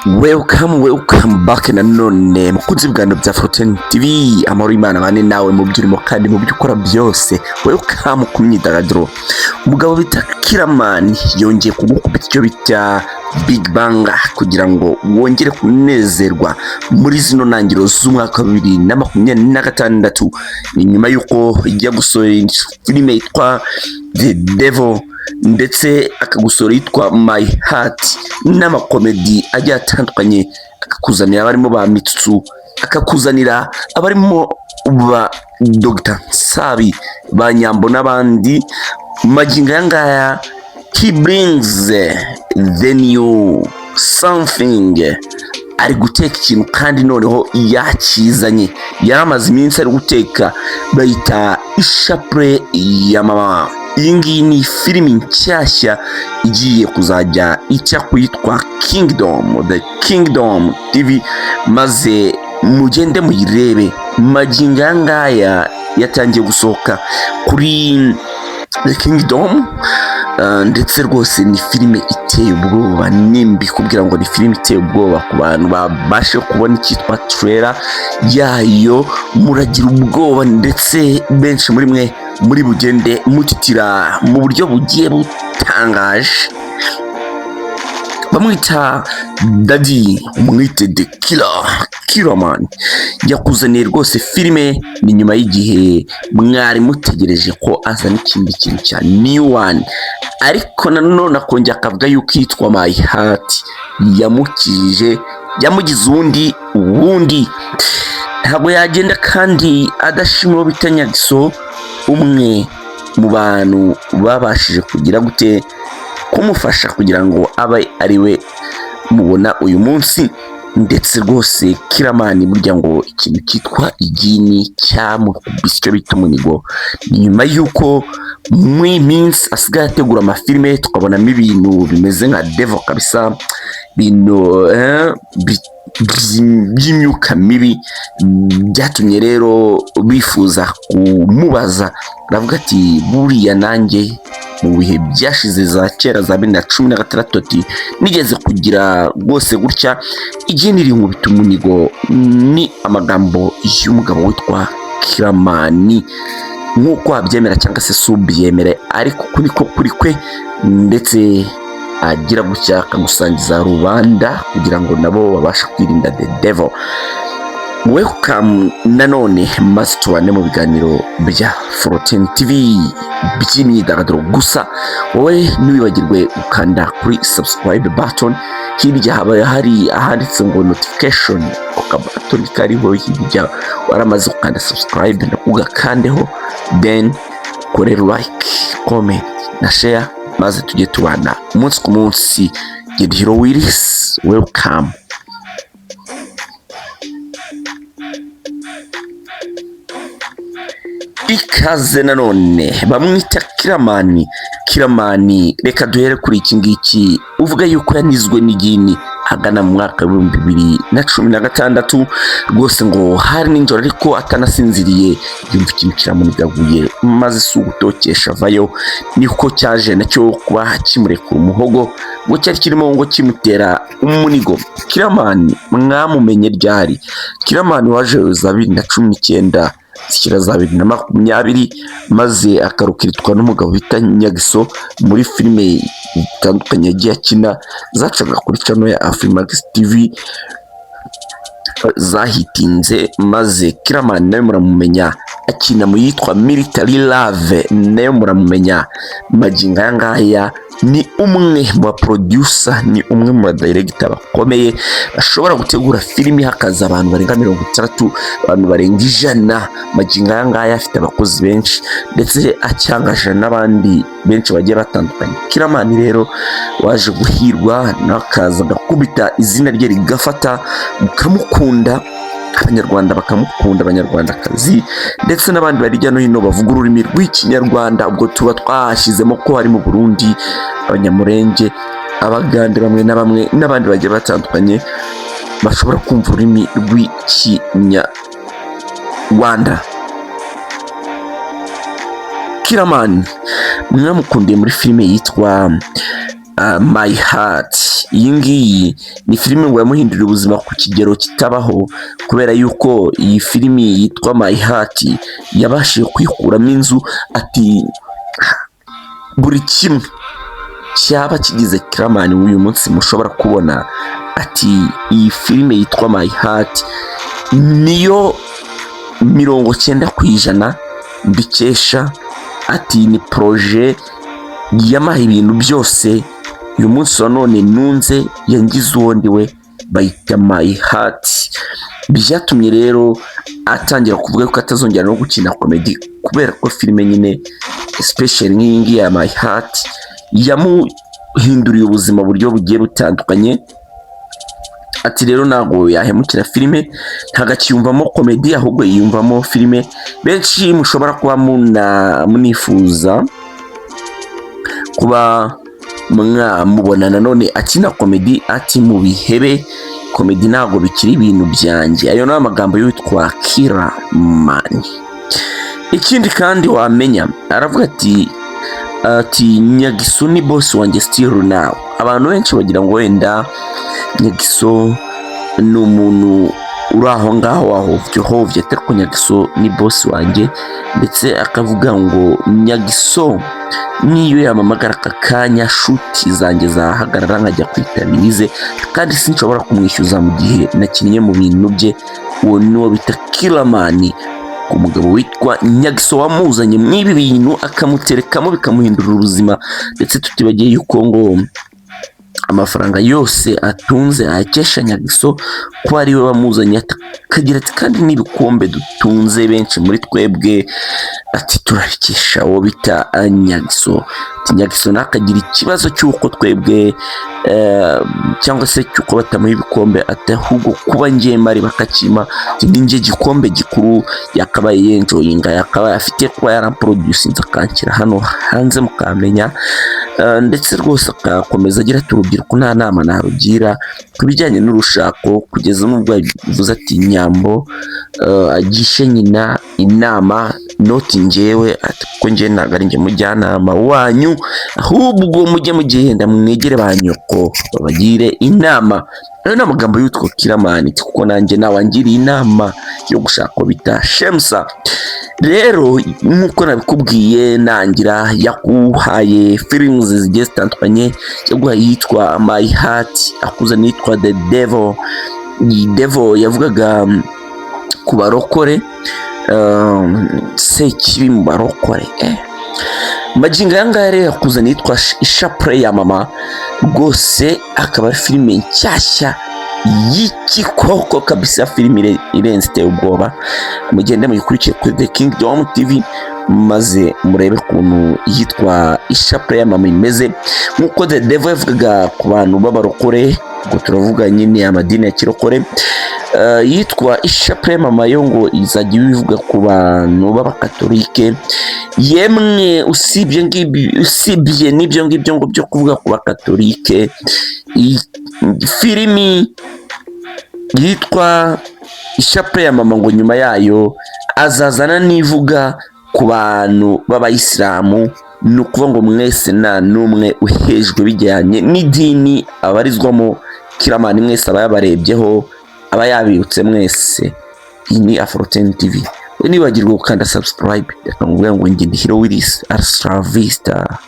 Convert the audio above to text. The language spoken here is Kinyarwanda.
Welcome back nanone mukunzi bwano bya Fortune TV. Amahoro Imana bane nawe mu byurimo kandi mu byo ukora byose. Welcome ku myidagaduro. Umugabo bita Kiramani yongeye kugukubita icyo bita Big Bang kugira ngo wongere kunezerwa muri zino ntangiriro z'umwaka wa 2026. Ni nyuma yuko ijya gusohora filime yitwa The Devil ndetse akagusora yitwa My Heart n'amakomedi ajya atandukanye, akakuzanira abarimo ba Mitsu, akakuzanira abarimo ba Dr. Sabi, ba Nyambo n'abandi. Magingo yangaya he brings the new something, ari guteka ikintu kandi noneho yakizanye. Yaramaze iminsi ari guteka bayita ishapure ya mama. Iyi ngiyi ni filimi nshyashya igiye kuzajya icya kwitwa Kingdom, The Kingdom TV, maze mugende muyirebe. Magingo yangaya yatangiye gusohoka kuri The Kingdom, ndetse rwose ni filime iteye ubwoba. Nimbi kubwira ngo ni filime iteye ubwoba ku bantu babashe kubona icyitwa trailer yayo, muragira ubwoba ndetse benshi muri mwe muri bugende mutitira mu buryo bugiye butangaje. Bamwita Daddy, umwite The Kiramani yakuzaniye rwose filime. Ni nyuma y'igihe mwari mutegereje ko azana ikindi kintu cya new one, ariko nanone akongera akavuga yuko yitwa My Heart yamukije, yamugize uwundi. Ntabwo yagenda kandi adashimira bitanyagiso, umwe mu bantu babashije kugira gute kumufasha kugira ngo abe ari we mubona uyu munsi. Ndetse rwose Kiramani burya ngo ikintu cyitwa igini cyamukubise icyo bita umunigo. Nyuma yuko mu minsi asigaye ategura amafilime, tukabonamo ibintu bimeze nka Devil kabisa, bino by'imyuka mibi, byatumye rero bifuza kumubaza. Aravuga ati buriya nanjye mu bihe byashize za kera za 2016 ati nigeze kugira rwose gutya igini rinkubita umunigo. Ni amagambo y'umugabo witwa Kiramani, nk'uko abyemera cyangwa se subyemere, ariko kuri kwe ndetse agira gutya akagusangiza rubanda kugira ngo nabo babashe kwirinda The Devil. Welcome nanone maze tubane mu biganiro bya Fortune TV by'imyidagaduro. Gusa wowe ntiwibagirwe gukanda kuri subscribe button, hirya haba hari ahanditse ngo notification, ku button kariho hirya waramaze gukanda subscribe na ugakandeho, then kore like, comment na share, maze tujye tubana umunsi ku munsi. Gidhiro Willis, welcome. Ikaze nanone bamwita Kiramani. Reka duhere kuri iki ngiki. Uvuga yuko yanizwe n'igini agana mu mwaka wa 2016 rwose, ngo hari ninjoro ariko atanasinziriye yumva ikintu kiramunigaguye, maze sugutokesha vayo. Niko cyaje nacyo kuba kimurekura umuhogo, ngo cyari kirimo ngo kimutera umunigo. Kiramani mwamumenye ryari? Kiramani waje za 2019 zikira za 2020, maze akarukiritwa n'umugabo bita Nyagiso muri filime zitandukanye yagiye akina zacaga kuri channel ya Afrimax TV zahitinze. Maze Kiramani nawe muramumenya akina mu yitwa Military Love, nayo muramumenya. Magingo yangaya ni umwe mu producer, ni umwe mu director bakomeye bashobora gutegura filimi hakaza abantu barenga 60, abantu barenga 100. Magingo yangaya afite abakozi benshi ndetse acyangaje n'abandi benshi bagiye batandukanye. Kiramani rero waje guhirwa nakaza gakubita izina rye rigafata, mukamukunda, Abanyarwanda bakamukunda, Abanyarwandakazi ndetse n'abandi bari hirya no hino bavuga ururimi rw'Ikinyarwanda. Ubwo tuba twashyizemo ko hari mu Burundi Abanyamurenge, Abagande bamwe na bamwe n'abandi bagiye batandukanye bashobora kumva ururimi rw'Ikinyarwanda. Kiramani mwamukundiye muri filime yitwa My Heart. iyi ngiyi ni filime ngo yamuhindurira ubuzima ku kigero kitabaho, kubera yuko iyi filime yitwa My Heart yabashije kwikuramo inzu. Ati buri kimwe cyaba kigize Kiramani w'uyu munsi mushobora kubona, ati iyi filime yitwa My Heart niyo 90% mbikesha. Ati ni projet yamaha ibintu byose, uyu munsi wa none nunze yangize uwundi we bayita My Heart. Byatumye rero atangira kuvuga ko atazongera no gukina comedy, kubera ko filime nyine especially nk'ingi ya My Heart yamuhinduriye ubuzima buryo bugiye butandukanye. Ati rero ntabwo yahemukira filime, ntagakiyumvamo comedy, ahubwo yiyumvamo filime. Benshi mushobora kuba munifuza kuba mwamubona nanone akina comedy. Ati mu bihebe comedy ntabwo bikiri ibintu byanjye. Ayo ni amagambo y'uwitwa Kiramani. Ikindi kandi wamenya, aravuga ati Nyagiso ni boss wanjye still now. Abantu benshi bagira ngo wenda Nyagiso ni umuntu uri aho ngaho ahovye, ariko Nyagiso ni boss wanjye, ndetse akavuga ngo Nyagiso niyo yamamagara aka kanya shuti zanjye zahagarara nkajya kwitabirize, kandi sinshobora kumwishyuza mu gihe nakinnye mu bintu bye. Uwo niwo bita Kiramani, umugabo witwa Nyagiso wamuzanye mw'ibi bintu akamuterekamo bikamuhindurira ubuzima. Ndetse tutibagiye yuko ngo amafaranga yose atunze ayakesha Nyagiso, ko ari we wamuzanye. Akagira ati kandi n'ibikombe dutunze benshi muri twebwe ati turabikesha uwo bita Nyagiso. Ati Nyagiso nakagira ikibazo cy'uko twebwe cyangwa se cy'uko batamuha ibikombe, ati ahubwo kuba ngiye mari bakakima. Ati ninjye gikombe gikuru yakabaye yenjoyinga, yakabaye afite kuba yaramproducinze akanshyira hano hanze mukamenya. Ndetse rwose akakomeza agira ati urubyiruko nta nama narugira ku bijyanye n'urushako, kugeza n'ubwo yavuze ati Nyambo agishe nyina inama noti njyewe, ati kuko njye ntabwo ari njye mujyanama wanyu, ahubwo mujye mugenda mwegere ba nyoko babagire inama. Ayo ni amagambo y'utwo Kiramani, kuko nanjye nawangiriye inama yo gushaka bita Shemsa. Rero nk'uko nabikubwiye nangira, yakuhaye films zigiye zitandukanye, yaguhaye yitwa My Heart, akuza nitwa The Devil. Devil yavugaga ku barokore, Sekibi mu barokore. Magingo yangaya rero yakuza nitwa Ishapure ya Mama, rwose akaba ari filime nshyashya y'ikikoko kabisa, filime irenze iteye ubwoba. Mugende muyikurikiye kuri The Kingdom TV maze murebe ukuntu yitwa Ishapure ya Mama imeze. Nk'uko The Devil yavugaga ku bantu b'abarokore, ubwo turavuga nyine amadini ya kirokore, yitwa Ishapure ya Mama yo ngo izajya bivuga ku bantu b'abakatolike. Yemwe usibye n'ibyo ngibyo ngo byo kuvuga ku bakatolike, filimi yitwa Ishapure ya Mama ngo nyuma yayo azazana nivuga ku bantu b'abayisilamu. Ni ukuvuga ngo mwese nta n'umwe uhejwe bijyanye n'idini abarizwamo. Kiramani mwese aba yabarebyeho, aba yabibutse mwese. Iyi ni Afro10 TV. Nibagirwa gukanda subscribe, reka nguvuge ngo njye ndi Hero Willis Astravista.